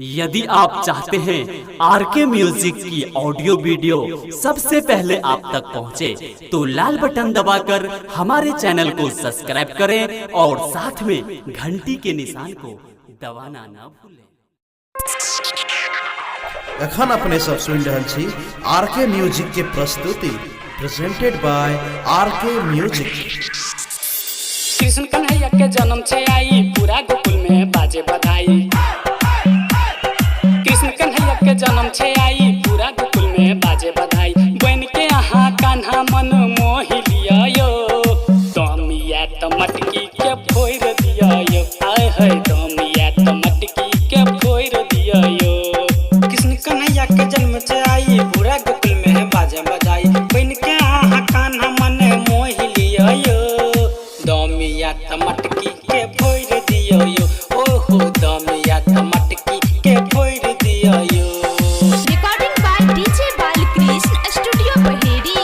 यदि आप चाहते हैं आरके म्यूजिक की ऑडियो वीडियो सबसे पहले आप तक पहुंचे, तो लाल बटन दबाकर हमारे चैनल को सब्सक्राइब करें और साथ में घंटी के निशान को दबाना ना भूलें। एखन अपने सब सुनि रहल छी आरके म्यूजिक के प्रस्तुति presented by RK music. Krishna Kanhaiya के जन्म छे आई, पूरा गोकुल में बाजे बधाई। कृष्ण कन्हैया के जन्म छे आई, पूरा गोकुल में बाजे बधाई। बन के यहाँ कान्हा मन मोहि लिया यो, दमिया त मटकी के फोड़ दिया यो। आय है दमिया त मटकी के फोड़ दिया यो। कृष्ण कन्हैया के जन्म छे आई, पूरा गोकुल में बाजे बधाई। बन के यहाँ कान्हा मन मोहि लिया यो, दमिया त मटकी के फोड़ दिया यो। ओहो दमिया त मटकी के फोड़ दिया यो। Recording by DJ Balkrishna Studio Baheri।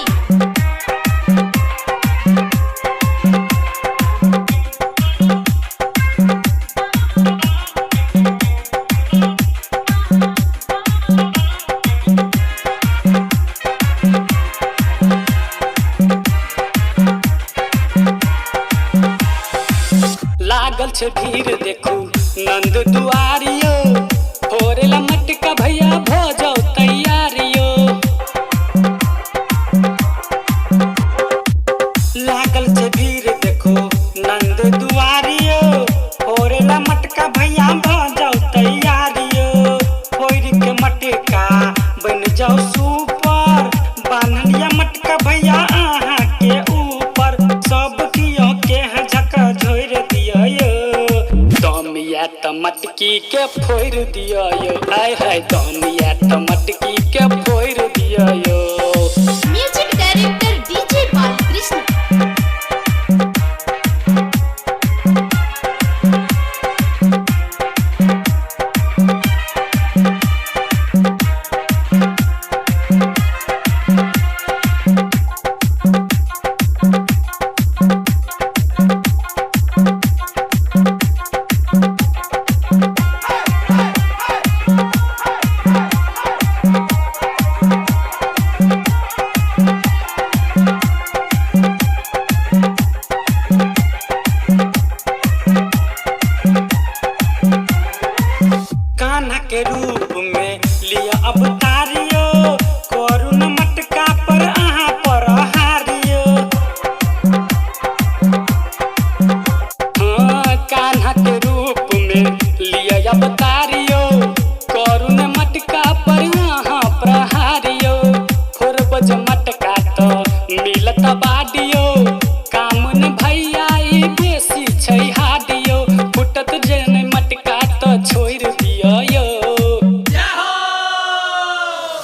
लागल छे भीड़ देखू नंद दुआरियो, फोरेला मटका भैया भो जाओ तैयारियो। लागल छे भीड़ देखो नंद दुआरियो, फोरेला मटका भैया बन जाओ तैयारियो। फोड़ के मटका बन जाओ सुपर, बांधलिया मटका भैया आहा के ऊपर। सब कियो के झका झोर दिया यो, दमिया त मटकी के फोड़ दिया यो। आय है दमिया त मटकी के फोड़ दिया यो। Music Director DJ Balkrishna। Kanha के रूप में लिया अवतारियो, करुण मटका पर आहा पर हारियो। हाँ, कान्हा के रूप में लिया अवतारियो, करुण मटका पर यहाँ प्रहारियो। फोरबज मटका तो मिलत बाडियो, कामन भैया ई बेसी छै हाडियो। फुटत जन मटका तो छोड़ दिया यो,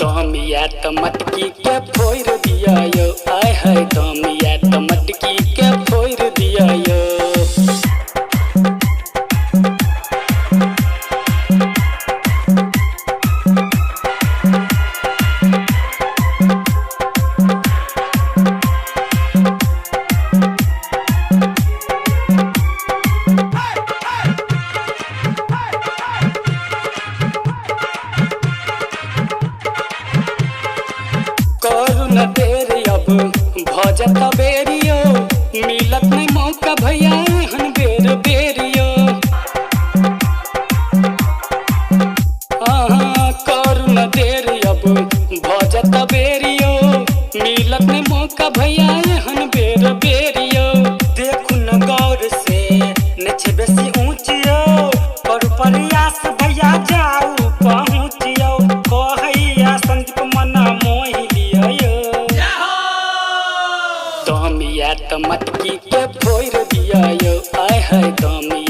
दमिया त मटकी के फोड़ दिया यो। आय है दमिया त मटकी के फोड़ दिया यो। करुण देर अब भजत बेरियो, मिलत नहीं मौका भैया हन बेर बेरियो। करुण देर अब भजत बेरियो, मिलत नहीं मौका भैया हन बेर बेरियो। देखू न गौर से नचे बेसी ऊंचियो, पर प्रयास भैया जाऊ पहुंचियो। कहैया संदीप मना मोहि लिया यो, दमिया त मटकी के फोड़ दिया यो। आय है दमिया